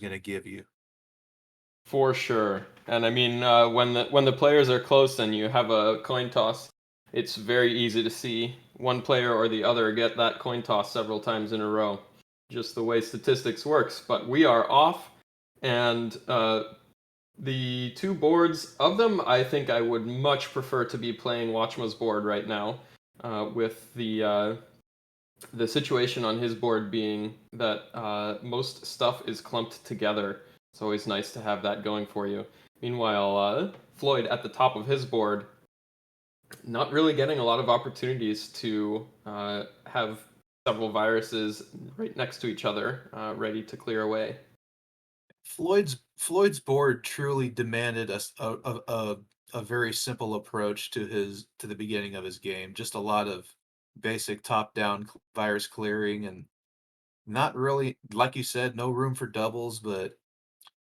going to give you. For sure. And I mean, when the players are close and you have a coin toss, it's very easy to see one player or the other get that coin toss several times in a row. Just the way statistics works. But we are off, and the two boards of them, I think I would much prefer to be playing Watchmuh's board right now, with the situation on his board being that most stuff is clumped together. It's always nice to have that going for you. Meanwhile, Floyd at the top of his board, not really getting a lot of opportunities to have several viruses right next to each other, ready to clear away. Floyd's board truly demanded a very simple approach to the beginning of his game. Just a lot of basic top-down virus clearing and not really, like you said, no room for doubles, but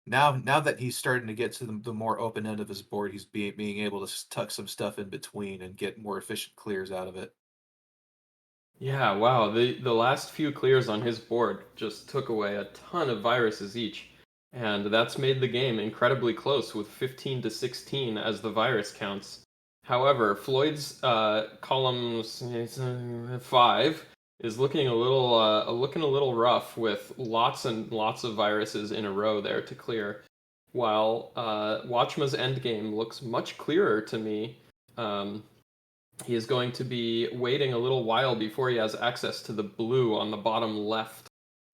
now that he's starting to get to the more open end of his board, he's being able to tuck some stuff in between and get more efficient clears out of it. Yeah, wow. The last few clears on his board just took away a ton of viruses each. And that's made the game incredibly close with 15 to 16 as the virus counts. However, Floyd's columns 5 is looking a little rough with lots and lots of viruses in a row there to clear. While Watchma's endgame looks much clearer to me. He is going to be waiting a little while before he has access to the blue on the bottom left.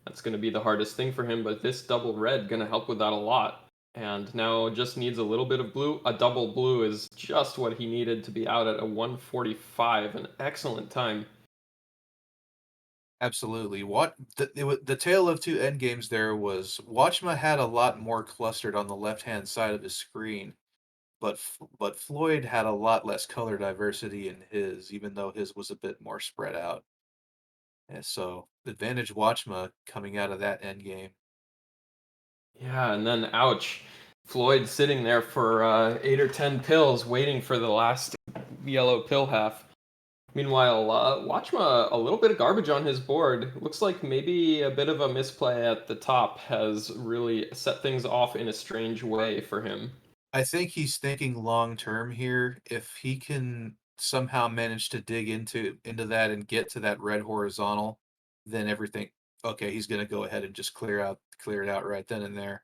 That's going to be the hardest thing for him, but this double red going to help with that a lot. And now just needs a little bit of blue. A double blue is just what he needed to be out at a 145, an excellent time. Absolutely. The tale of two endgames there was Watchma had a lot more clustered on the left-hand side of his screen, but Floyd had a lot less color diversity in his, even though his was a bit more spread out. And so advantage Watchma coming out of that endgame. Yeah, and then ouch. Floyd sitting there for 8 or 10 pills waiting for the last yellow pill half. Meanwhile, Watchma, a little bit of garbage on his board. Looks like maybe a bit of a misplay at the top has really set things off in a strange way for him. I think he's thinking long term here. If he can somehow manage to dig into that and get to that red horizontal, then everything okay, he's gonna go ahead and just clear it out right then and there.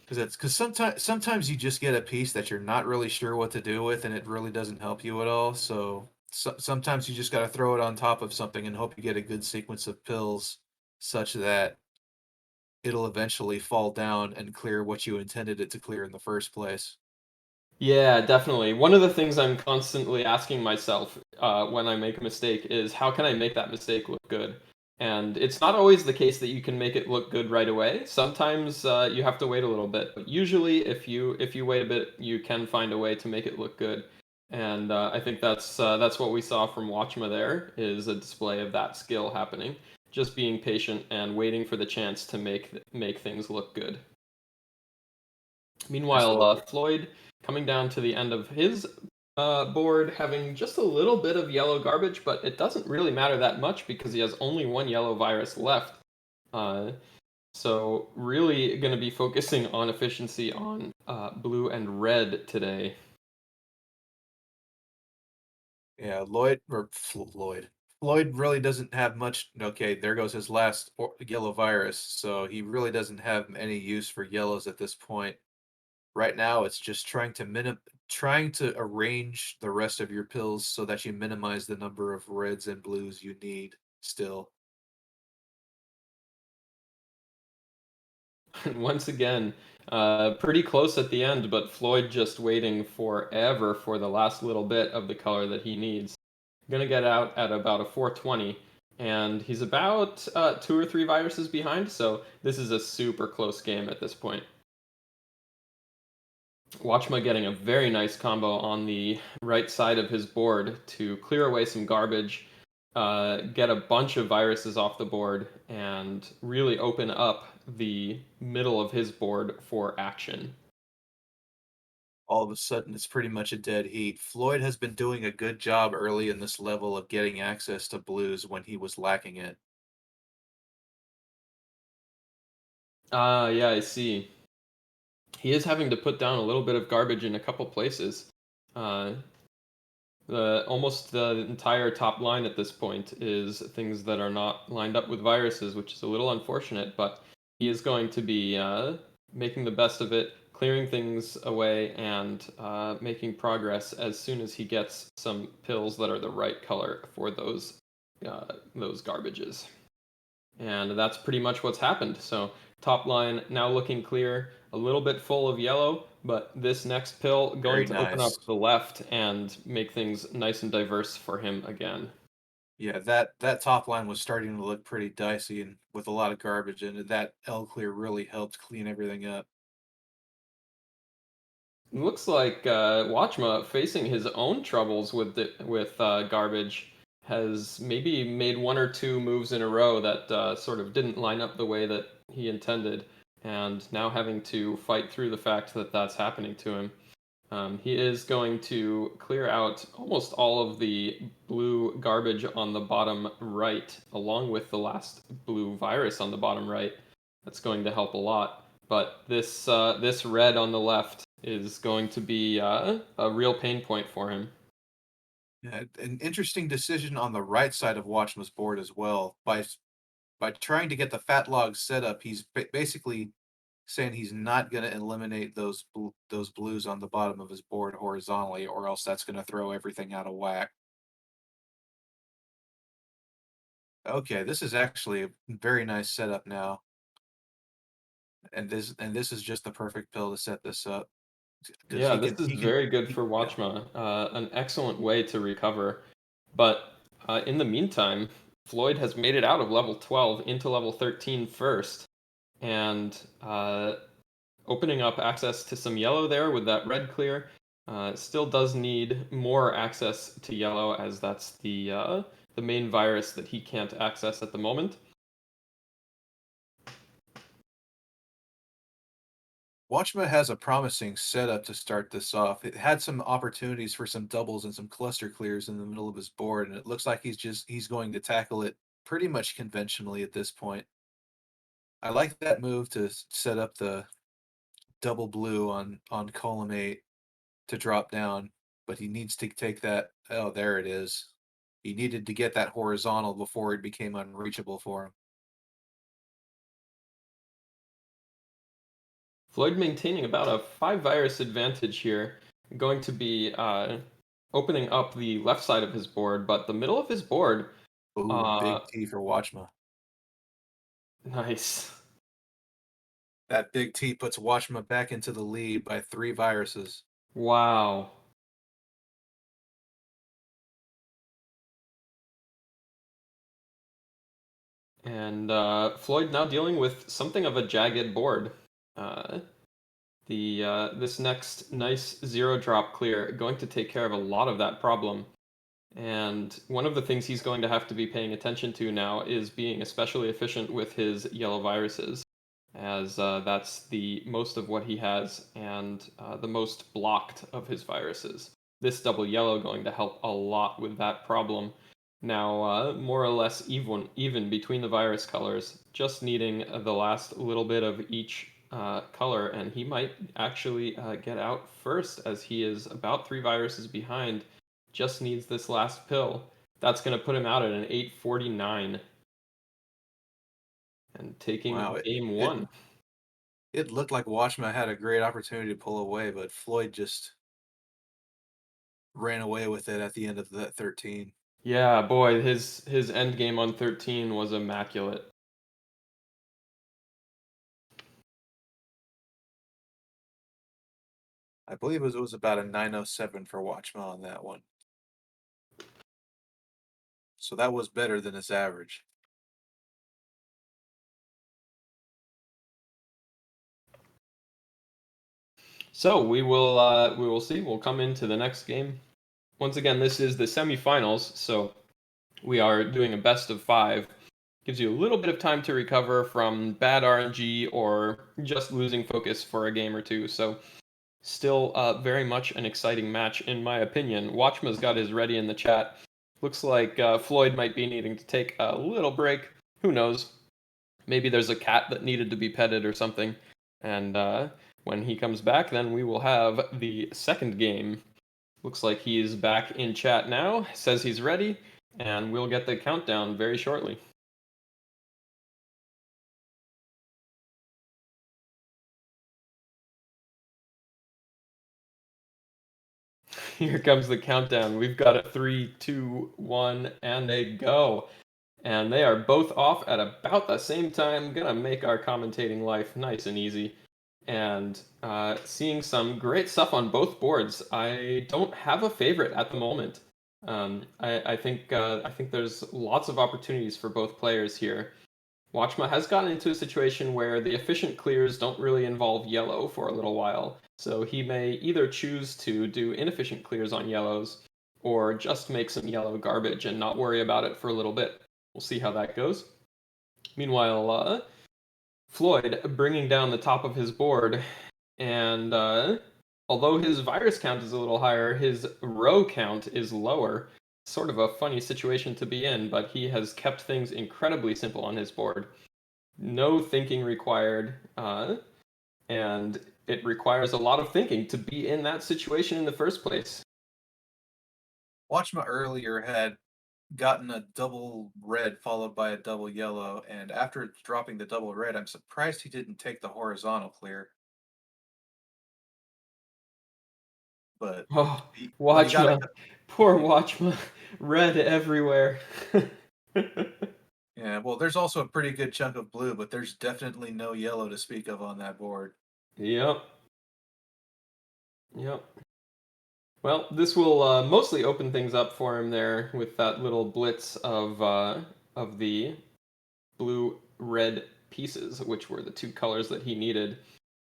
Because sometimes you just get a piece that you're not really sure what to do with, and it really doesn't help you at all. So sometimes you just got to throw it on top of something and hope you get a good sequence of pills, such that it'll eventually fall down and clear what you intended it to clear in the first place. Yeah, definitely. One of the things I'm constantly asking myself when I make a mistake is how can I make that mistake look good? And it's not always the case that you can make it look good right away. Sometimes you have to wait a little bit. But usually, if you wait a bit, you can find a way to make it look good. And I think that's what we saw from Watchma there is a display of that skill happening. Just being patient and waiting for the chance to make things look good. Meanwhile, Absolutely. Floyd coming down to the end of his board, having just a little bit of yellow garbage, but it doesn't really matter that much because he has only one yellow virus left. Uh, so really going to be focusing on efficiency on blue and red today. Yeah, Lloyd. Floyd really doesn't have much. Okay, there goes his last yellow virus. So he really doesn't have any use for yellows at this point. Right now, it's just trying to arrange the rest of your pills so that you minimize the number of reds and blues you need still. Once again, pretty close at the end, but Floyd just waiting forever for the last little bit of the color that he needs. Gonna get out at about a 420, and he's about 2 or 3 viruses behind, so this is a super close game at this point. Watchma getting a very nice combo on the right side of his board to clear away some garbage, get a bunch of viruses off the board, and really open up the middle of his board for action. All of a sudden, it's pretty much a dead heat. Floyd has been doing a good job early in this level of getting access to blues when he was lacking it. Ah, yeah, I see. He is having to put down a little bit of garbage in a couple places. Uh, the almost the entire top line at this point is things that are not lined up with viruses, which is a little unfortunate. But he is going to be making the best of it, clearing things away, and making progress as soon as he gets some pills that are the right color for those garbages. And that's pretty much what's happened. So top line now looking clear, a little bit full of yellow, but this next pill going Very to open up nice. the left and make things nice and diverse for him again. Yeah, that top line was starting to look pretty dicey and with a lot of garbage in it. That L clear really helped clean everything up. Looks like Watchma, facing his own troubles with garbage, has maybe made one or two moves in a row that sort of didn't line up the way that he intended, and now having to fight through the fact that that's happening to him. He is going to clear out almost all of the blue garbage on the bottom right, along with the last blue virus on the bottom right. That's going to help a lot. But this red on the left is going to be a real pain point for him. Yeah, an interesting decision on the right side of Watchman's board as well. By trying to get the fat log set up, he's basically saying he's not going to eliminate those blues on the bottom of his board horizontally, or else that's going to throw everything out of whack. Okay, this is actually a very nice setup now, and this is just the perfect pill to set this up because Yeah, he this can is he can very good he, for yeah. Watchma. An excellent way to recover. But in the meantime, Floyd has made it out of level 12 into level 13 first, and opening up access to some yellow there with that red clear. Still does need more access to yellow, as that's the main virus that he can't access at the moment. Watchma has a promising setup to start this off. It had some opportunities for some doubles and some cluster clears in the middle of his board, and it looks like he's going to tackle it pretty much conventionally at this point. I like that move to set up the double blue on column 8 to drop down, but he needs to take that. Oh, there it is. He needed to get that horizontal before it became unreachable for him. Floyd maintaining about a 5 virus advantage here, going to be opening up the left side of his board, but the middle of his board, Ooh, uh, big T for Watchma. nice. That big T puts Watchma back into the lead by 3 viruses. Wow. And Floyd now dealing with something of a jagged board. Uh, the this next nice zero drop clear going to take care of a lot of that problem. And one of the things he's going to have to be paying attention to now is being especially efficient with his yellow viruses, as that's the most of what he has and the most blocked of his viruses. This double yellow going to help a lot with that problem. Now, more or less even between the virus colors, just needing the last little bit of each color, and he might actually get out first, as he is about 3 viruses behind. Just needs this last pill. That's going to put him out at an 849 and Wow, taking game it one. it looked like Watchman had a great opportunity to pull away, but Floyd just ran away with it at the end of that 13. Yeah, boy, his end game on 13 was immaculate. I believe it was about a 907 for Watchman on that one. So that was better than his average. So we will see. We'll come into the next game. Once again, this is the semifinals, so we are doing a best of 5. Gives you a little bit of time to recover from bad RNG or just losing focus for a game or two. So still very much an exciting match in my opinion. Watchma's got his ready in the chat. Looks like Floyd might be needing to take a little break. Who knows? Maybe there's a cat that needed to be petted or something. And when he comes back, then we will have the second game. Looks like he's back in chat now, says he's ready, and we'll get the countdown very shortly. Here comes the countdown. We've got a 3, 2, 1, and a go. And they are both off at about the same time. Gonna make our commentating life nice and easy. And seeing some great stuff on both boards. I don't have a favorite at the moment. I think there's lots of opportunities for both players here. Watchmuh has gotten into a situation where the efficient clears don't really involve yellow for a little while, so he may either choose to do inefficient clears on yellows, or just make some yellow garbage and not worry about it for a little bit. We'll see how that goes. Meanwhile, Floyd bringing down the top of his board, and although his virus count is a little higher, his row count is lower. Sort of a funny situation to be in, but he has kept things incredibly simple on his board. No thinking required, and it requires a lot of thinking to be in that situation in the first place. Watchma earlier had gotten a double red followed by a double yellow, and after dropping the double red, I'm surprised he didn't take the horizontal clear. But Oh, but he got a Watchman, poor Watchman, red everywhere. yeah. Well, there's also a pretty good chunk of blue, but there's definitely no yellow to speak of on that board. Yep, yep. Well, this will mostly open things up for him there with that little blitz of the blue-red pieces, which were the two colors that he needed.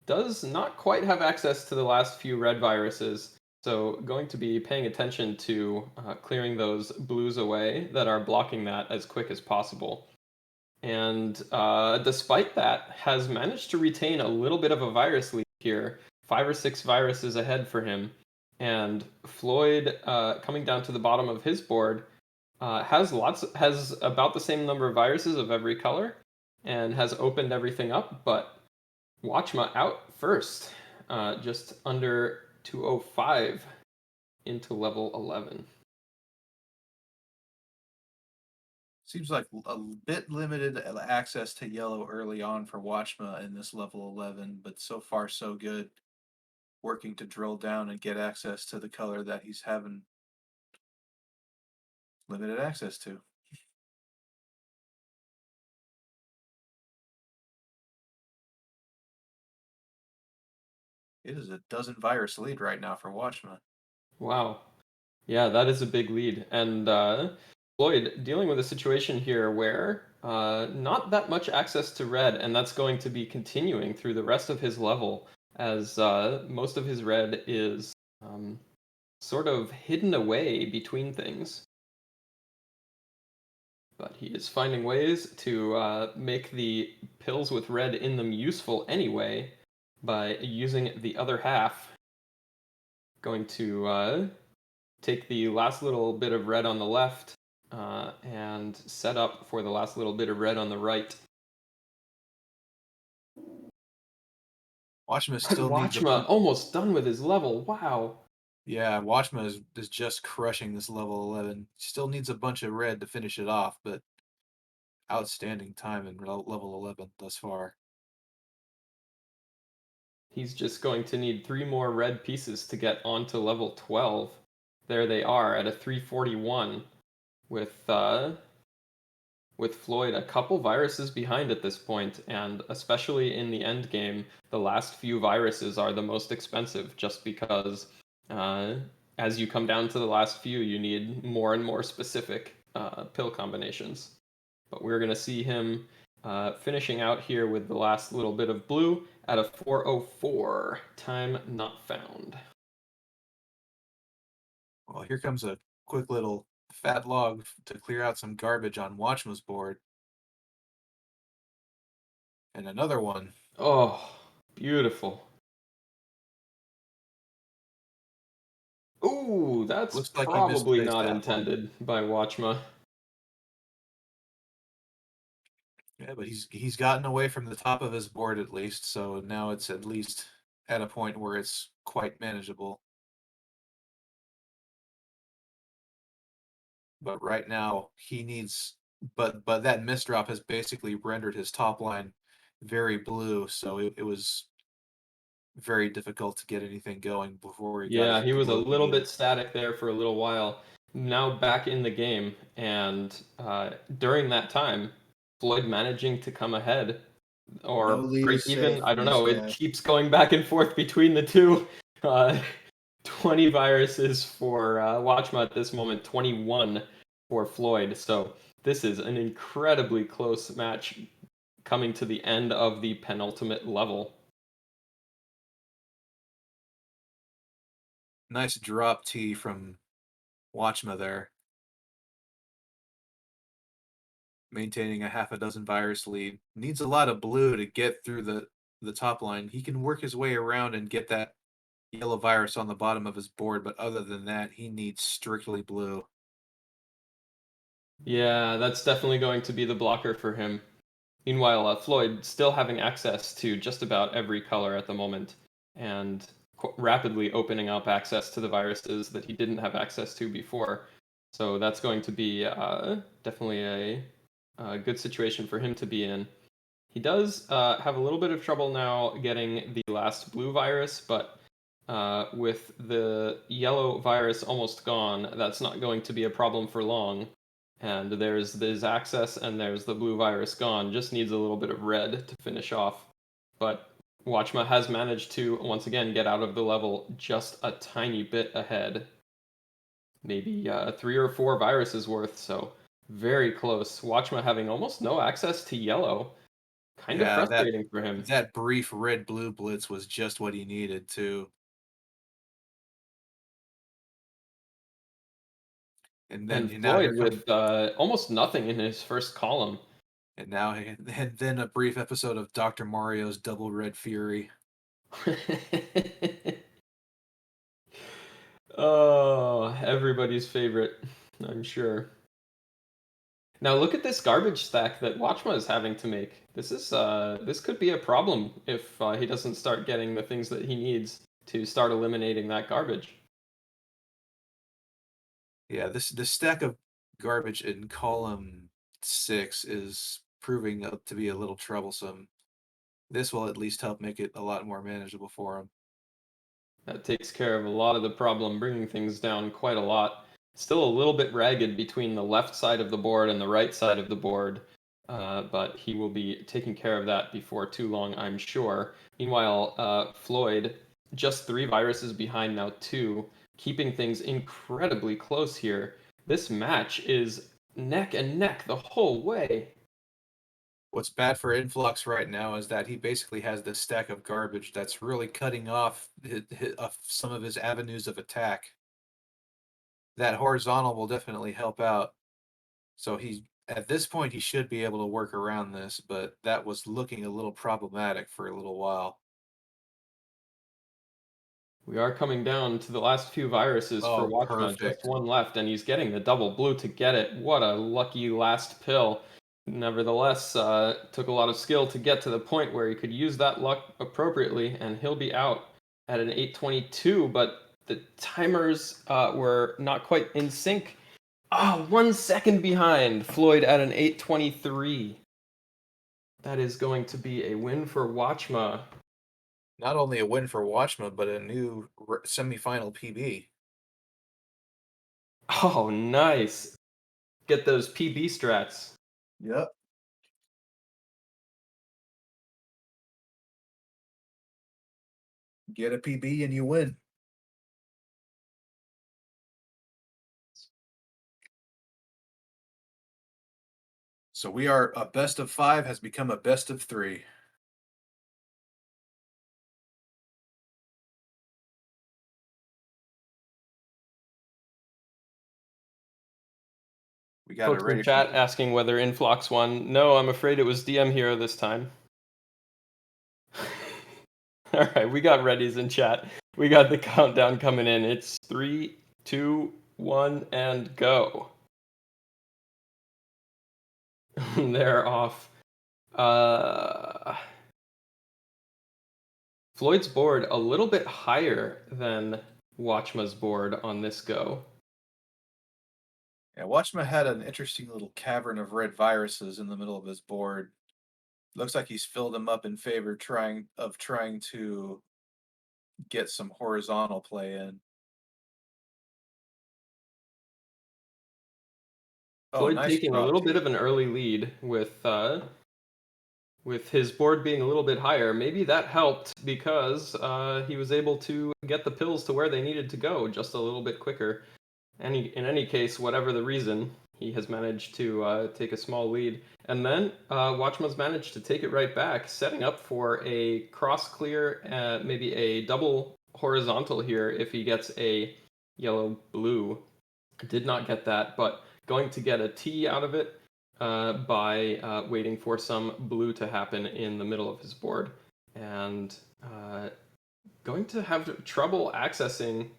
Does not quite have access to the last few red viruses, so going to be paying attention to clearing those blues away that are blocking that as quick as possible. And despite that, has managed to retain a little bit of a virus lead here, 5 or 6 viruses ahead for him. And Floyd, coming down to the bottom of his board, has about the same number of viruses of every color, and has opened everything up. But Watchma out first, just under 205 into level 11. Seems like a bit limited access to yellow early on for Watchma in this level 11, but so far so good. Working to drill down and get access to the color that he's having limited access to. It is a dozen virus lead right now for Watchman. Wow. Yeah, that is a big lead. And Floyd dealing with a situation here where not that much access to red, and that's going to be continuing through the rest of his level as most of his red is sort of hidden away between things. But he is finding ways to make the pills with red in them useful anyway by using the other half. Going to take the last little bit of red on the left and set up for the last little bit of red on the right. Watchman And still needs a Watchma bunch. almost done with his level. Wow. Yeah, Watchman is just crushing this level 11. Still needs a bunch of red to finish it off, but outstanding time in level 11 thus far. He's just going to need 3 more red pieces to get onto level 12. There they are at a 341 with Floyd a couple viruses behind at this point, and especially in the end game, the last few viruses are the most expensive just because uh, as you come down to the last few, you need more and more specific pill combinations. But we're going to see him finishing out here with the last little bit of blue at a 404. Time not found. Well, here comes a quick little fat log to clear out some garbage on Watchman's board. And another one. Oh, beautiful. Ooh, that's Looks like he probably misplaced not that one. intended by Watchma. Yeah, but he's gotten away from the top of his board at least, so now it's at least at a point where it's quite manageable. But right now he needs but that misdrop has basically rendered his top line very blue, so it was very difficult to get anything going before he got Yeah, his he was a blue he little needed. bit static there for a little while. Now back in the game, and during that time, Floyd managing to come ahead No or lead break is even. safe I from don't this know. It guy. keeps going back and forth between the two. Uh, 20 viruses for Watchmuh at this moment, 21 for Floyd. So this is an incredibly close match coming to the end of the penultimate level. Nice drop T from Watchma there, maintaining a half a dozen virus lead. Needs a lot of blue to get through the top line. He can work his way around and get that yellow virus on the bottom of his board, but other than that, he needs strictly blue. Yeah, that's definitely going to be the blocker for him. Meanwhile, Floyd still having access to just about every color at the moment and rapidly opening up access to the viruses that he didn't have access to before. So that's going to be definitely a good situation for him to be in. He does have a little bit of trouble now getting the last blue virus, but with the yellow virus almost gone, that's not going to be a problem for long. And there's access and there's the blue virus gone. Just needs a little bit of red to finish off. But Watchma has managed to once again get out of the level just a tiny bit ahead. Maybe 3 or 4 viruses worth, so very close. Watchma having almost no access to yellow. Kind of Yeah, frustrating for him. that brief red blue blitz was just what he needed too. And And now Floyd here come with almost nothing in his first column. and now and then a brief episode of Dr. Mario's Double Red Fury. Oh, everybody's favorite, I'm sure. Now look at this garbage stack that Watchma is having to make. This could be a problem if he doesn't start getting the things that he needs to start eliminating that garbage. Yeah, this stack of garbage in column 6 is proving up to be a little troublesome. This will at least help make it a lot more manageable for him. That takes care of a lot of the problem, bringing things down quite a lot. Still a little bit ragged between the left side of the board and the right side of the board, but he will be taking care of that before too long, I'm sure. Meanwhile, Floyd, just 3 viruses behind now, too, keeping things incredibly close here. This match is neck and neck the whole way. What's bad for Influx right now is that he basically has this stack of garbage that's really cutting off some of his avenues of attack. That horizontal will definitely help out. So he at this point he should be able to work around this, but that was looking a little problematic for a little while. We are coming down to the last few viruses for Oh, Watchman. Just perfect. one left, and he's getting the double blue to get it. What a lucky last pill. Nevertheless, took a lot of skill to get to the point where he could use that luck appropriately, and he'll be out at an 822, but the timers were not quite in sync. Ah, 1 second behind. Floyd at an 823. That is going to be a win for Watchma. Not only a win for Watchman, but a new semifinal PB. Oh, nice. Get those PB strats. Yep. Get a PB and you win. So we are a best of 5 has become a best of 3. We got it Folks in ready for chat asking whether Influx won. No, I'm afraid it was DM Hero this time. All right, we got readies in chat. We got the countdown coming in. It's 3, 2, 1, and go. They're off. Uh, Floyd's board a little bit higher than Watchma's board on this go. Yeah, Watchman had an interesting little cavern of red viruses in the middle of his board. Looks like he's filled them up in favor trying to get some horizontal play in. Oh, Floyd nice taking a draw little bit too. of an early lead with his board being a little bit higher. Maybe that helped because he was able to get the pills to where they needed to go just a little bit quicker. In any case, whatever the reason, he has managed to take a small lead. And then Watchman's managed to take it right back, setting up for a cross clear, maybe a double horizontal here if he gets a yellow blue. Did not get that, but going to get a T out of it by waiting for some blue to happen in the middle of his board. And going to have trouble accessing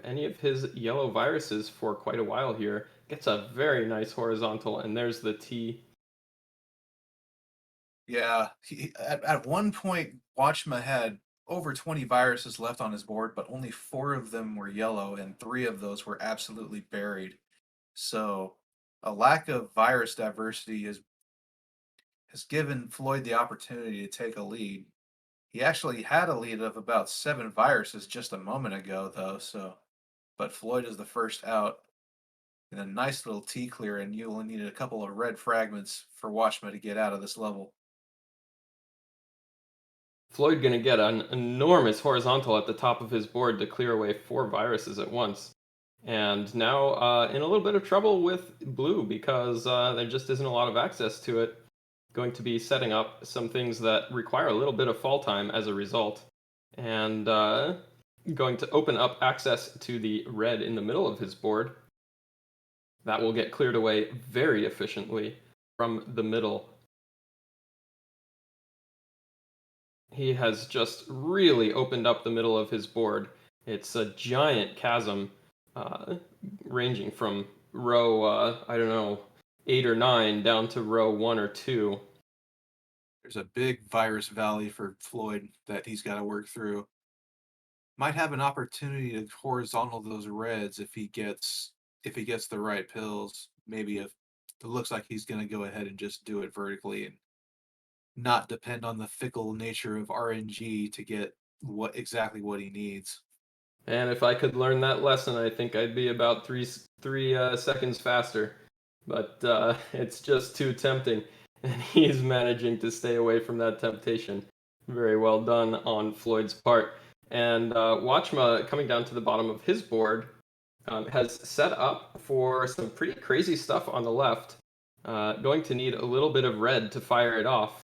any of his yellow viruses for quite a while here. Gets a very nice horizontal, and there's the T. Yeah, at one point, Watchman had over 20 viruses left on his board, but only 4 of them were yellow, and 3 of those were absolutely buried. So, a lack of virus diversity has given Floyd the opportunity to take a lead. He actually had a lead of about 7 viruses just a moment ago, though, so but Floyd is the first out. And a nice little T clear, and you only need a couple of red fragments for Watchman to get out of this level. Floyd going to get an enormous horizontal at the top of his board to clear away 4 viruses at once. And now in a little bit of trouble with blue because there just isn't a lot of access to it. Going to be setting up some things that require a little bit of fall time as a result. And going to open up access to the red in the middle of his board. That will get cleared away very efficiently from the middle. He has just really opened up the middle of his board. It's a giant chasm uh, ranging from row, I don't know, 8 or 9 down to row 1 or 2. There's a big virus valley for Floyd that he's got to work through. Might have an opportunity to horizontal those reds if he gets the right pills. Maybe if it looks like he's going to go ahead and just do it vertically and not depend on the fickle nature of RNG to get what he needs. And if I could learn that lesson, I think I'd be about three seconds faster. But it's just too tempting, and he's managing to stay away from that temptation. Very well done on Floyd's part. And Watchma, coming down to the bottom of his board, has set up for some pretty crazy stuff on the left. Going to need a little bit of red to fire it off.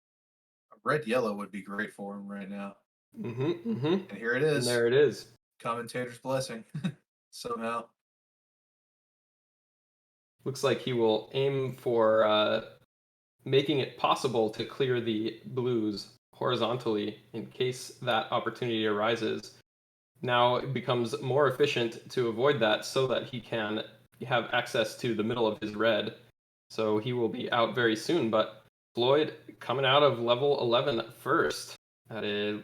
A red yellow would be great for him right now. Mm-hmm, mm-hmm. And here it And is. there it is. Commentator's blessing. Somehow. Looks like he will aim for making it possible to clear the blues horizontally in case that opportunity arises. Now it becomes more efficient to avoid that so that he can have access to the middle of his red. So he will be out very soon, but Floyd coming out of level 11 first at a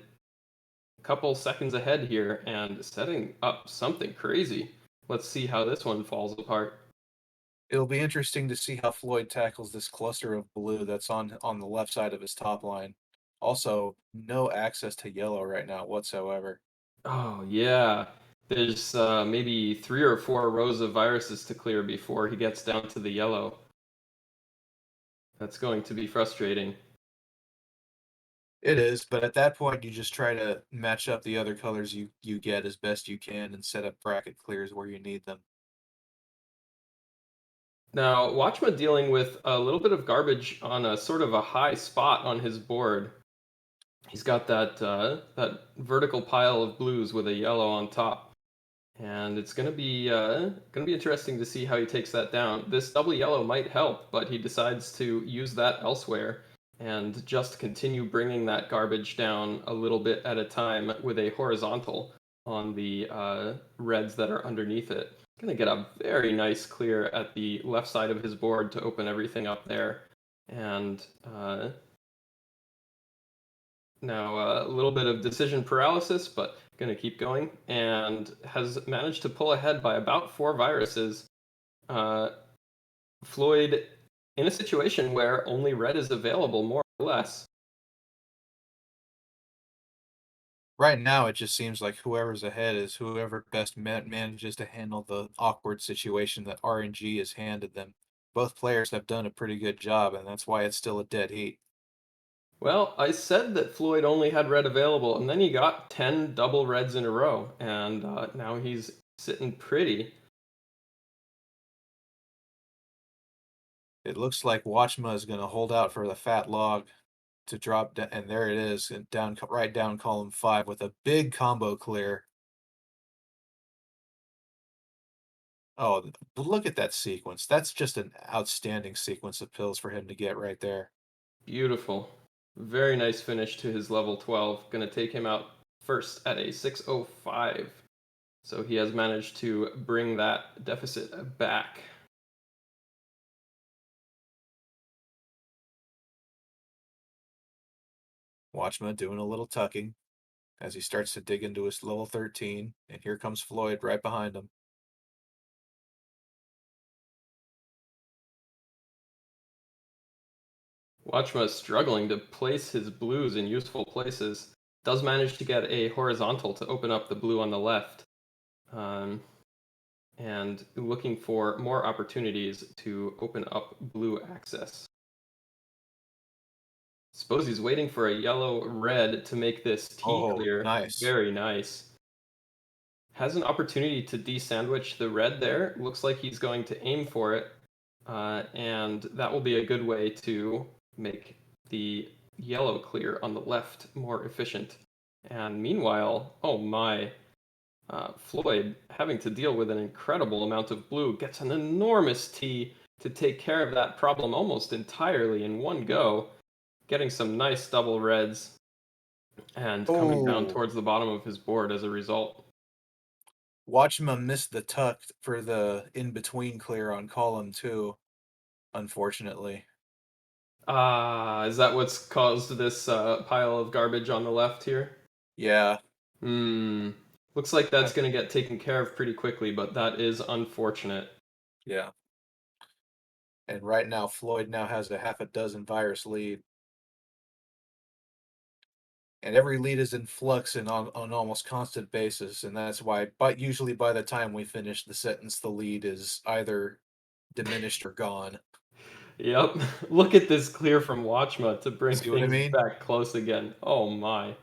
couple seconds ahead here and setting up something crazy. Let's see how this one falls apart. It'll be interesting to see how Floyd tackles this cluster of blue that's on the left side of his top line. Also, no access to yellow right now whatsoever. Oh, yeah. There's maybe 3 or 4 rows of viruses to clear before he gets down to the yellow. That's going to be frustrating. It is, but at that point, you just try to match up the other colors you get as best you can and set up bracket clears where you need them. Now, Watchma dealing with a little bit of garbage on a sort of a high spot on his board. He's got that vertical pile of blues with a yellow on top, and it's gonna be interesting to see how he takes that down. This double yellow might help, but he decides to use that elsewhere and just continue bringing that garbage down a little bit at a time with a horizontal on the reds that are underneath it. Gonna get a very nice clear at the left side of his board to open everything up there, and Now, a little bit of decision paralysis, but going to keep going, and has managed to pull ahead by about 4 viruses. Uh, Floyd in a situation where only red is available, more or less. Right now, it just seems like whoever's ahead is whoever best manages to handle the awkward situation that RNG has handed them. Both players have done a pretty good job, and that's why it's still a dead heat. Well, I said that Floyd only had red available, and then he got 10 double reds in a row, and now he's sitting pretty. It looks like Watchmuh is going to hold out for the fat log to drop down, and there it is, and down right down column 5 with a big combo clear. Oh, but look at that sequence. That's just an outstanding sequence of pills for him to get right there. Beautiful. Very nice finish to his level 12. Going to take him out first at a 605. So he has managed to bring that deficit back. Watchmuh doing a little tucking as he starts to dig into his level 13, and here comes Floyd right behind him. Watchma is struggling to place his blues in useful places. Does manage to get a horizontal to open up the blue on the left. Um, and looking for more opportunities to open up blue access. Suppose he's waiting for a yellow red to make this T Oh, clear. nice. Very nice. Has an opportunity to desandwich the red there. Looks like he's going to aim for it. And that will be a good way to make the yellow clear on the left more efficient. And meanwhile, oh my, Floyd, having to deal with an incredible amount of blue, gets an enormous T to take care of that problem almost entirely in one go, getting some nice double reds and coming down Oh, towards the bottom of his board as a result. Watchman missed the tuck for the in-between clear on column 2, unfortunately. Ah, is that what's caused this pile of garbage on the left here? Yeah, Hmm. Looks like that's I going to get taken care of pretty quickly, but that is unfortunate. yeah. And right now, Floyd now has a half a dozen virus lead. And every lead is in flux and on almost constant basis, and that's why but usually by the time we finish the sentence, the lead is either diminished or gone. Yep. Look at this clear from Watchma to bring See what I things mean? back close again. Oh my.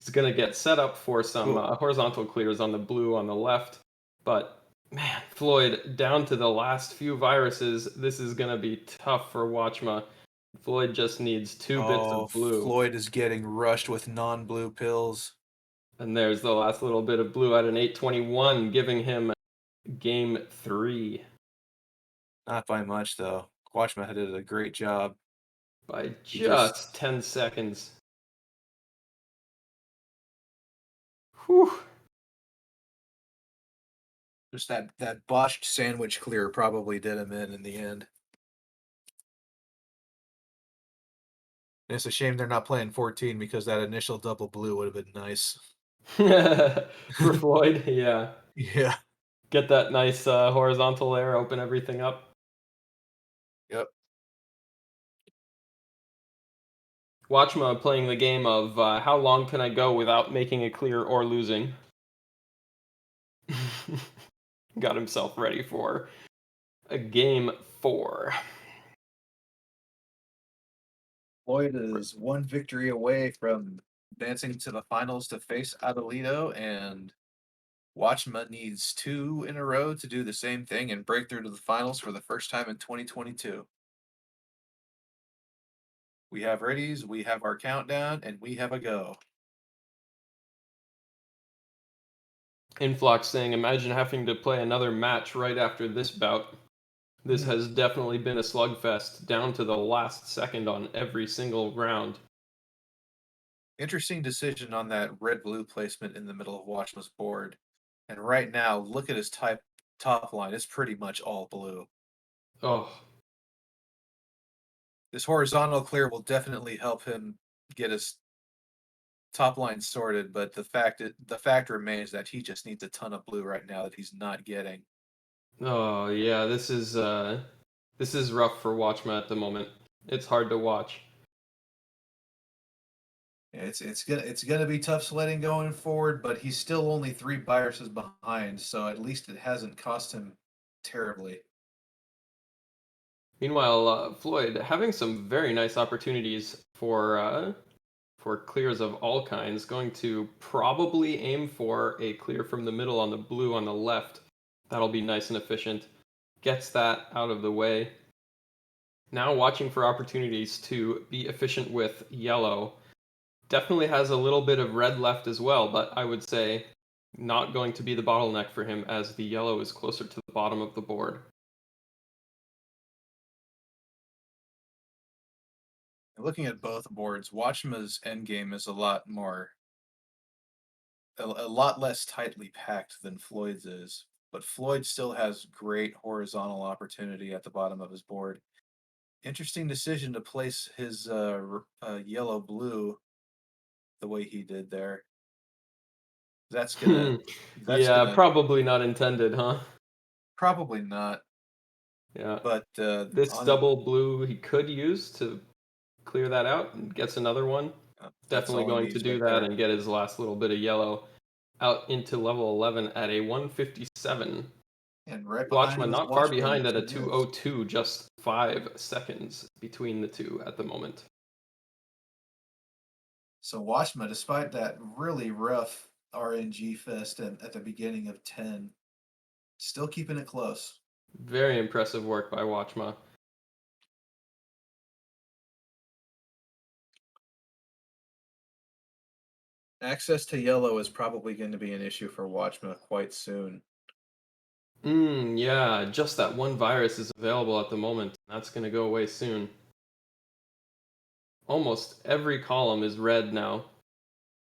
He's going to get set up for some Ooh. horizontal clears on the blue on the left. But man, Floyd, down to the last few viruses, this is going to be tough for Watchma. Floyd just needs 2 bits Oh, of blue. Floyd is getting rushed with non-blue pills. And there's the last little bit of blue at an 821, giving him game 3 Not by much, though. Watchman did a great job. by He just just 10 seconds. Whew. just that botched sandwich clear probably did him in the end. And it's a shame they're not playing 14 because that initial double blue would have been nice. For Floyd, yeah. Yeah. Get that nice horizontal there, open everything up. Yep. Watchma playing the game of how long can I go without making a clear or losing? Got himself ready for a game 4. Floyd is one victory away from advancing to the finals to face Adelito, and Watchman needs 2 in a row to do the same thing and break through to the finals for the first time in 2022. We have readies, we have our countdown, and we have a go. Influx saying, imagine having to play another match right after this bout. This Hmm. has definitely been a slugfest, down to the last second on every single round. Interesting decision on that red-blue placement in the middle of Watchman's board. And right now, look at his top line. It's pretty much all blue. Oh, This horizontal clear will definitely help him get us top line sorted, but the fact remains that he just needs a ton of blue right now that he's not getting. Oh yeah, this is rough for Watchman at the moment. It's hard to watch. It's gonna be tough sledding going forward, but he's still only 3 viruses behind, so at least it hasn't cost him terribly. Meanwhile, Floyd having some very nice opportunities for clears of all kinds. Going to probably aim for a clear from the middle on the blue on the left. That'll be nice and efficient. Gets that out of the way. Now watching for opportunities to be efficient with yellow. Definitely has a little bit of red left as well, but I would say not going to be the bottleneck for him as the yellow is closer to the bottom of the board. Looking at both boards, Watchma's endgame is a lot less tightly packed than Floyd's is, but Floyd still has great horizontal opportunity at the bottom of his board. Interesting decision to place his yellow blue the way he did there. That's gonna that's Yeah, gonna probably not intended, huh? probably not, Yeah. but This on double blue he could use to clear that out and gets another one. that's Definitely all he going to needs do right that there. and get his last little bit of yellow out into level 11 at a 157. And right behind him Watchman is not far Watchman behind with at a 2 wins. 202, just 5 seconds between the two at the moment. So Watchman, despite that really rough RNG fest at the beginning of 10, still keeping it close. Very impressive work by Watchma. Access to yellow is probably going to be an issue for Watchman quite soon. Yeah, just that one virus is available at the moment. That's going to go away soon. Almost every column is red now.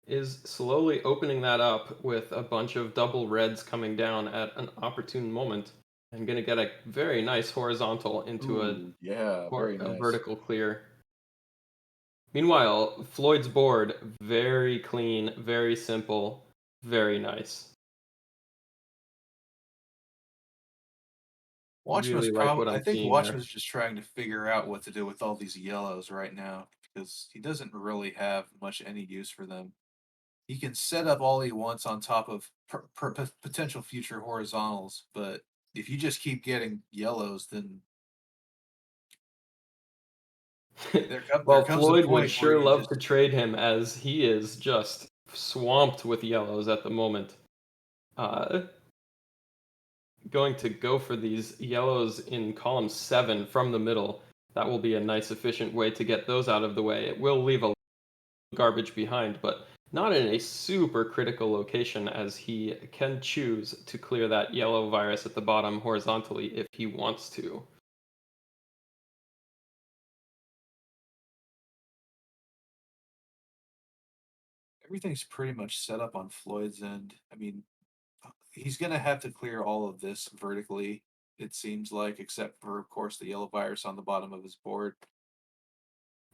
Is slowly opening that up with a bunch of double reds coming down at an opportune moment. And going to get a very nice horizontal into Ooh, yeah, very a nice. vertical clear. Meanwhile, Floyd's board, very clean, very simple, very nice. Watchman's Really like probably what I I'm think seeing there. Watchman's just trying to figure out what to do with all these yellows right now because he doesn't really have much any use for them. He can set up all he wants on top of potential future horizontals, but if you just keep getting yellows, then there Well, comes a Floyd would point where sure you love to just trade him as he is just swamped with yellows at the moment. Uh, Going to go for these yellows in column 7 from the middle. That will be a nice efficient way to get those out of the way. It will leave a garbage behind, but not in a super critical location as he can choose to clear that yellow virus at the bottom horizontally if he wants to. everything's pretty much set up on Floyd's end. I mean, he's gonna have to clear all of this vertically, it seems like, except for, of course, the yellow virus on the bottom of his board.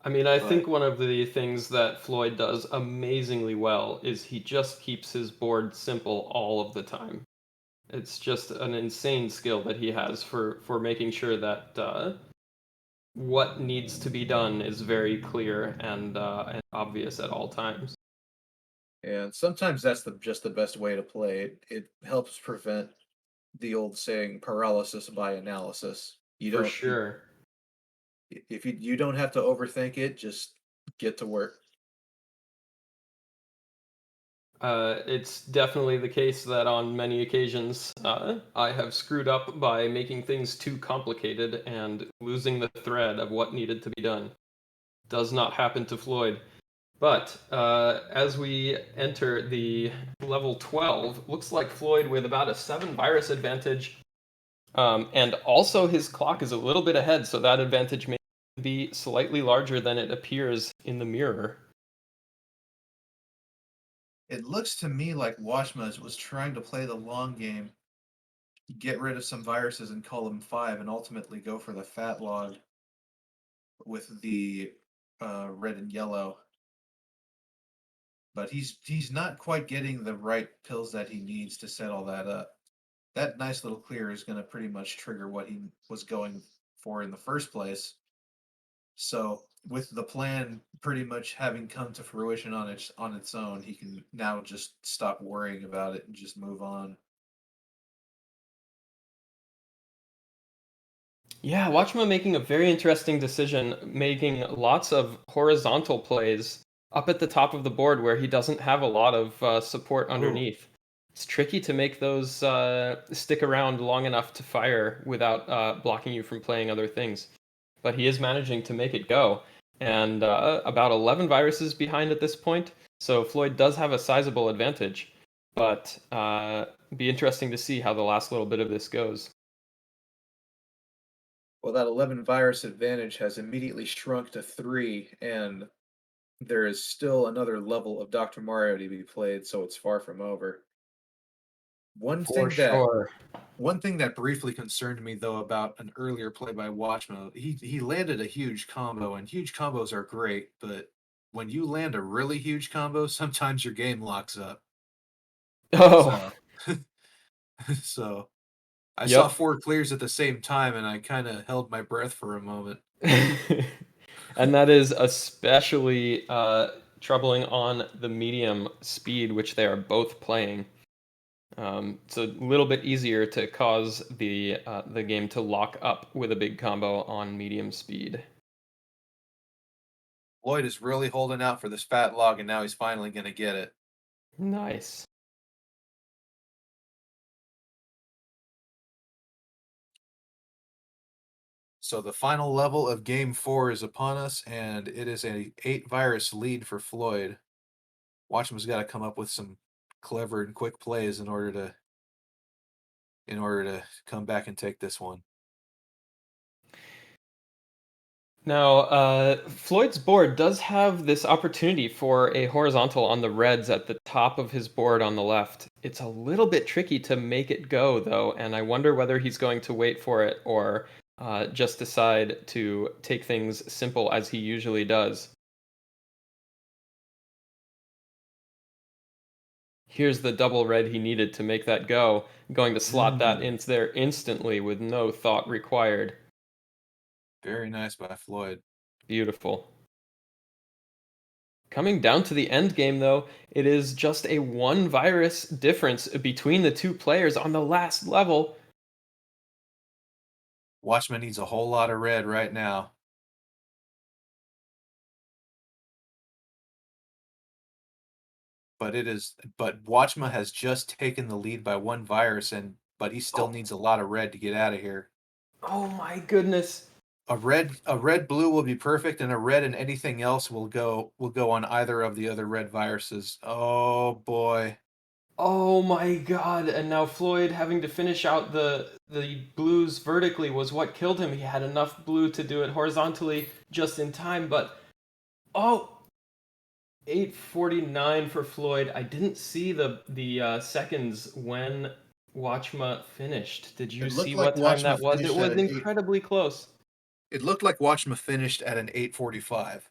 I mean, I But think one of the things that Floyd does amazingly well is he just keeps his board simple all of the time. It's just an insane skill that he has for making sure that what needs to be done is very clear and obvious at all times. and sometimes that's just the best way to play it. It helps prevent the old saying paralysis by analysis. You For don't you, sure. if you don't have to overthink it, just get to work. It's definitely the case that on many occasions I have screwed up by making things too complicated and losing the thread of what needed to be done. Does not happen to Floyd. But as we enter the level 12, looks like Floyd with about a 7 virus advantage. And also his clock is a little bit ahead, so that advantage may be slightly larger than it appears in the mirror. It looks to me like Watchmuh was trying to play the long game, get rid of some viruses in column 5, and ultimately go for the fat log with the red and yellow. but he's not quite getting the right pills that he needs to set all that up. That nice little clear is going to pretty much trigger what he was going for in the first place. So with the plan pretty much having come to fruition on its own, he can now just stop worrying about it and just move on. Yeah, Watchman making a very interesting decision, making lots of horizontal plays up at the top of the board where he doesn't have a lot of support Ooh, underneath. It's tricky to make those stick around long enough to fire without blocking you from playing other things. But he is managing to make it go. And about 11 viruses behind at this point, so Floyd does have a sizable advantage. But be interesting to see how the last little bit of this goes. well, that 11 virus advantage has immediately shrunk to 3, and there is still another level of Dr. Mario to be played, so it's far from over. One For thing that sure. one thing that briefly concerned me though about an earlier play by Watchmuh, he landed a huge combo, and huge combos are great, but when you land a really huge combo, sometimes your game locks up. Oh, So so I saw yep. 4 clears at the same time and I kind of held my breath for a moment. And that is especially troubling on the medium speed, which they are both playing. It's a little bit easier to cause the game to lock up with a big combo on medium speed. Lloyd is really holding out for this fat log and now he's finally going to get it. Nice. So the final level of game 4 is upon us and it is a 8 virus lead for Floyd. Watchman's got to come up with some clever and quick plays in order to come back and take this one. Now, Floyd's board does have this opportunity for a horizontal on the reds at the top of his board on the left. It's a little bit tricky to make it go, though, and I wonder whether he's going to wait for it or just decide to take things simple as he usually does. Here's the double red he needed to make that go, going to slot that Mm, in there instantly with no thought required. very nice by Floyd. Beautiful. Coming down to the end game, though, it is just a one virus difference between the two players on the last level. Watchman needs a whole lot of red right now, but Watchman has just taken the lead by 1 virus but he still Oh, needs a lot of red to get out of here. oh my goodness. A red blue will be perfect and a red and anything else will go on either of the other red viruses. Oh boy. Oh my god. And now Floyd having to finish out the blues vertically was what killed him. He had enough blue to do it horizontally just in time, but oh, 8:49 for Floyd. I didn't see the seconds when Watchma finished. Did you It see looked like what time Watchman that was? It finished at was an 8 incredibly close. It looked like Watchman finished at an 8:45.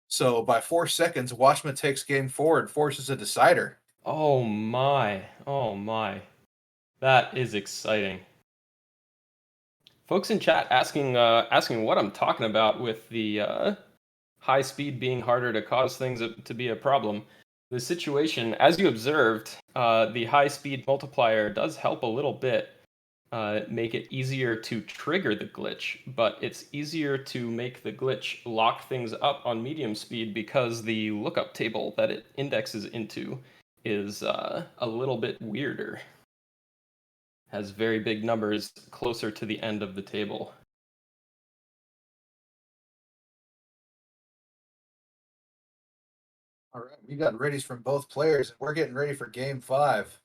So by 4 seconds, Watchman takes game 4 and forces a decider. Oh my. Oh my. That is exciting. Folks in chat asking what I'm talking about with the high speed being harder to cause things to be a problem. The situation, as you observed, the high speed multiplier does help a little bit, make it easier to trigger the glitch, but it's easier to make the glitch lock things up on medium speed because the lookup table that it indexes into is a little bit weirder. Has very big numbers closer to the end of the table. All right, we got readies from both players, and we're getting ready for game 5.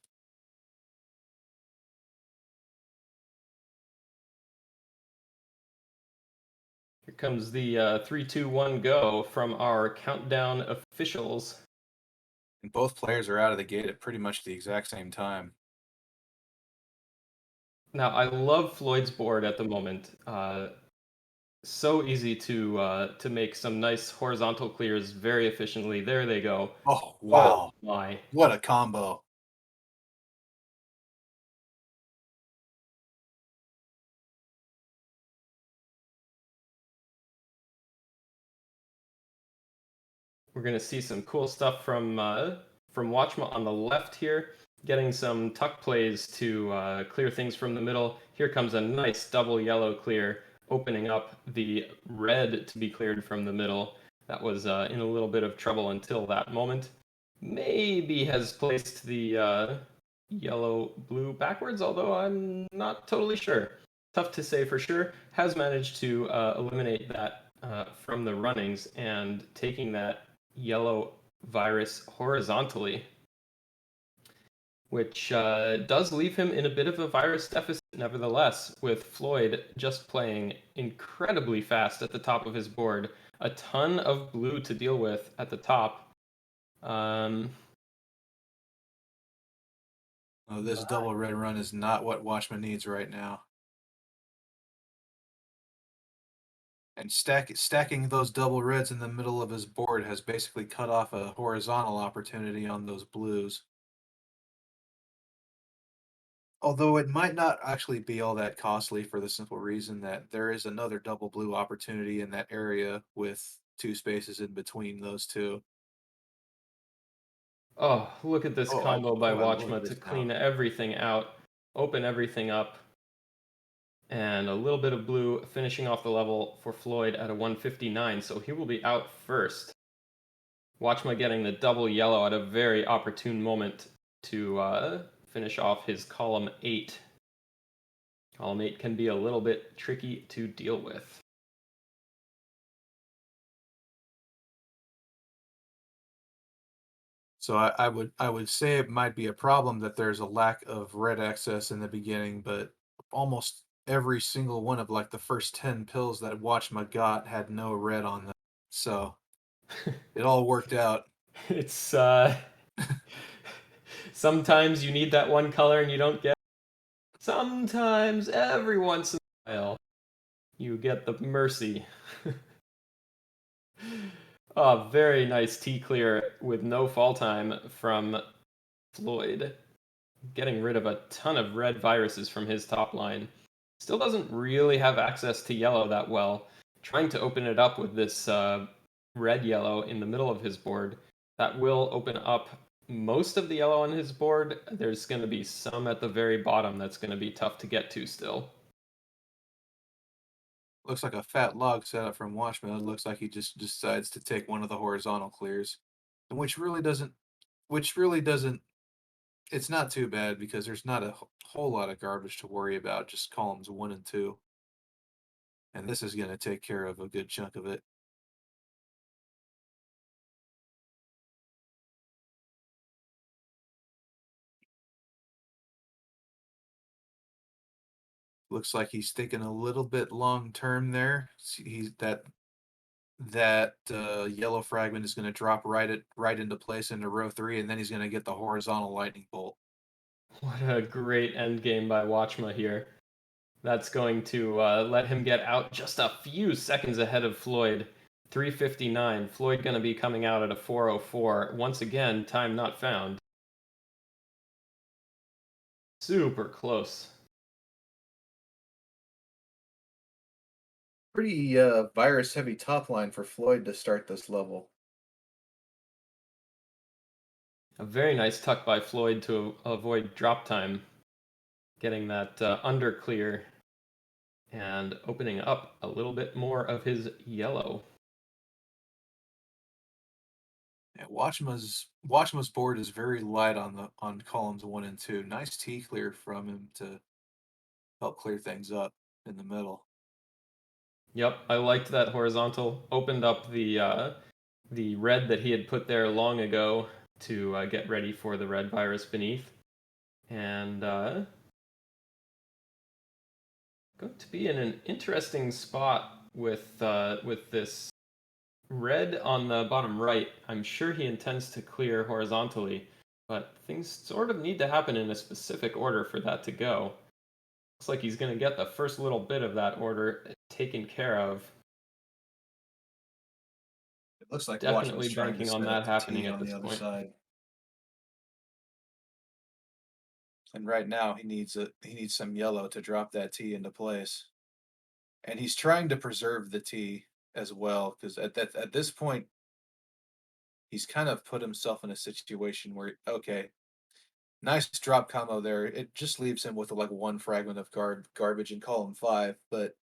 Here comes the 3, 2, 1 go from our countdown officials. And both players are out of the gate at pretty much the exact same time. Now, I love Floyd's board at the moment. so easy to make some nice horizontal clears very efficiently. There they go. Oh, Oh wow. my. What a combo. We're gonna see some cool stuff from Watchmuh on the left here, getting some tuck plays to clear things from the middle. Here comes a nice double yellow clear, opening up the red to be cleared from the middle. That was in a little bit of trouble until that moment. Maybe has placed the yellow blue backwards, although I'm not totally sure. Tough to say for sure. Has managed to eliminate that from the runnings and taking that yellow virus horizontally, which does leave him in a bit of a virus deficit nevertheless, with Floyd just playing incredibly fast at the top of his board. A ton of blue to deal with at the top. Um, Oh, this double red run is not what Watchman needs right now. And stacking those double reds in the middle of his board has basically cut off a horizontal opportunity on those blues. Although it might not actually be all that costly for the simple reason that there is another double blue opportunity in that area with two spaces in between those two. oh, look at this Oh, combo by look at Watchma to this now. clean everything out, open everything up, and a little bit of blue finishing off the level for Floyd at a 159, so he will be out first. Watchma getting the double yellow at a very opportune moment to finish off his column 8. Column 8 can be a little bit tricky to deal with. So I would say it might be a problem that there's a lack of red excess in the beginning, but almost every single one of like the first 10 pills that Watchma got had no red on them. So it all worked out. It's sometimes you need that one color and you don't get. Sometimes every once in a while you get the mercy. Oh, very nice T clear with no fall time from Floyd. Getting rid of a ton of red viruses from his top line. Still doesn't really have access to yellow that well. Trying to open it up with this red yellow in the middle of his board. That will open up most of the yellow on his board. There's going to be some at the very bottom that's going to be tough to get to still. Looks like a fat log setup from Watchman. It looks like he just decides to take one of the horizontal clears, and which really doesn't. It's not too bad because there's not a whole lot of garbage to worry about. Just columns 1 and 2, and this is going to take care of a good chunk of it. Looks like he's thinking a little bit long term there. He's that yellow fragment is going to drop right into place into row 3, and then he's going to get the horizontal lightning bolt. What a great endgame by Watchma here. That's going to let him get out just a few seconds ahead of Floyd. 359. Floyd going to be coming out at a 404. Once again, time not found. Super close. Pretty virus heavy top line for Floyd to start this level. A very nice tuck by Floyd to avoid drop time. Getting that under clear and opening up a little bit more of his yellow. Yeah, Watchma's board is very light on columns 1 and 2. Nice T clear from him to help clear things up in the middle. Yep, I liked that horizontal. Opened up the red that he had put there long ago to get ready for the red virus beneath. And going to be in an interesting spot with this red on the bottom right. I'm sure he intends to clear horizontally, but things sort of need to happen in a specific order for that to go. Looks like he's going to get the first little bit of that order taken care of. It looks like Watchman's Definitely trying to banking on set up that the happening tee at on this the other point. side. And right now he needs some yellow to drop that tee into place. And he's trying to preserve the tee as well, because at this point, he's kind of put himself in a situation where, okay, nice drop combo there. It just leaves him with like one fragment of garbage in column five. But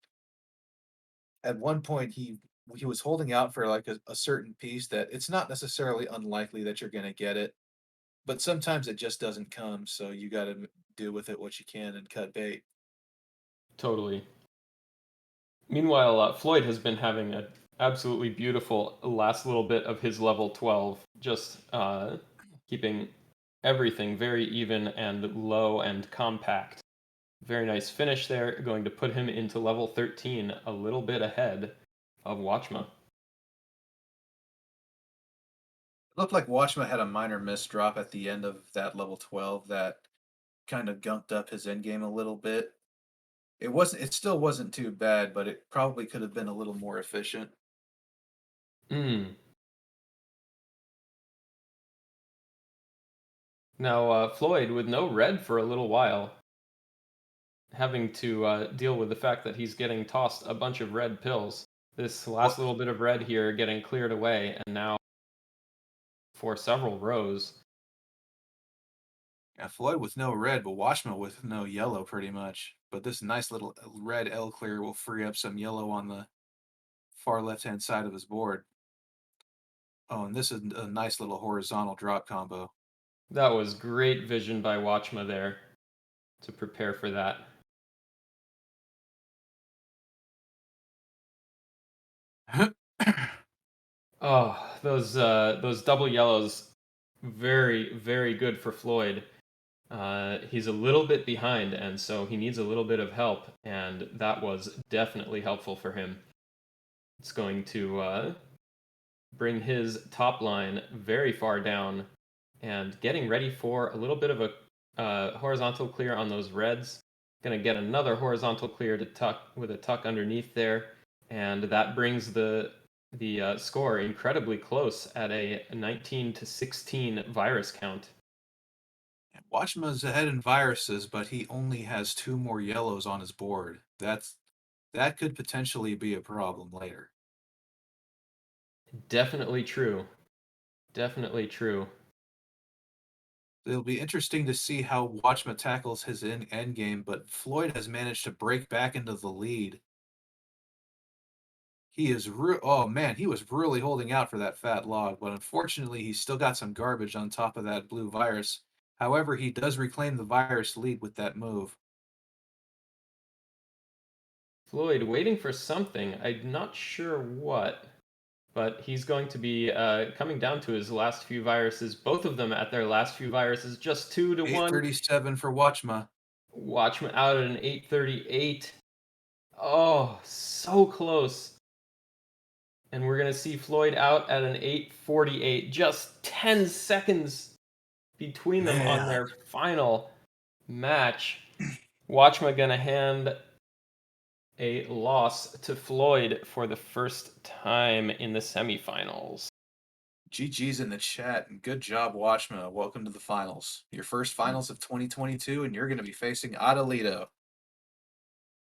at one point, he was holding out for like a certain piece that it's not necessarily unlikely that you're going to get it, but sometimes it just doesn't come. So you got to do with it what you can and cut bait. Totally. Meanwhile, Floyd has been having an absolutely beautiful last little bit of his level 12, just keeping everything very even and low and compact. Very nice finish there, going to put him into level 13, a little bit ahead of Watchma. It looked like Watchman had a minor miss drop at the end of that level 12 that kind of gunked up his endgame a little bit. It still wasn't too bad, but it probably could have been a little more efficient. Mm. Now, Floyd, with no red for a little while, having to deal with the fact that he's getting tossed a bunch of red pills. This last Well, little bit of red here getting cleared away, and now for several rows. yeah, Floyd with no red, but Watchman with no yellow pretty much. But this nice little red L clear will free up some yellow on the far left-hand side of his board. Oh, and this is a nice little horizontal drop combo. That was great vision by Watchma there to prepare for that. Oh, those double yellows, very very good for Floyd. He's a little bit behind, and so he needs a little bit of help, and that was definitely helpful for him. It's going to bring his top line very far down, and getting ready for a little bit of a horizontal clear on those reds. Gonna get another horizontal clear to tuck with a tuck underneath there, and that brings the score incredibly close at a 19-16 virus count. Watchman's ahead in viruses, but he only has two more yellows on his board. That could potentially be a problem later. Definitely true. Definitely true. It'll be interesting to see how Watchman tackles his end game, but Floyd has managed to break back into the lead. Oh man, he was really holding out for that fat log, but unfortunately he's still got some garbage on top of that blue virus. However, he does reclaim the virus lead with that move. Floyd waiting for something. I'm not sure what, but he's going to be coming down to his last few viruses. Both of them at their last few viruses, just 2-1. 837 for Watchma. Watchman out at an 838. Oh, so close. And we're going to see Floyd out at an 848. Just 10 seconds between them on Man, their final match. Watchman going to hand a loss to Floyd for the first time in the semifinals. GG's in the chat, and good job, Watchma. Welcome to the finals. Your first finals of 2022, and you're going to be facing Adelito.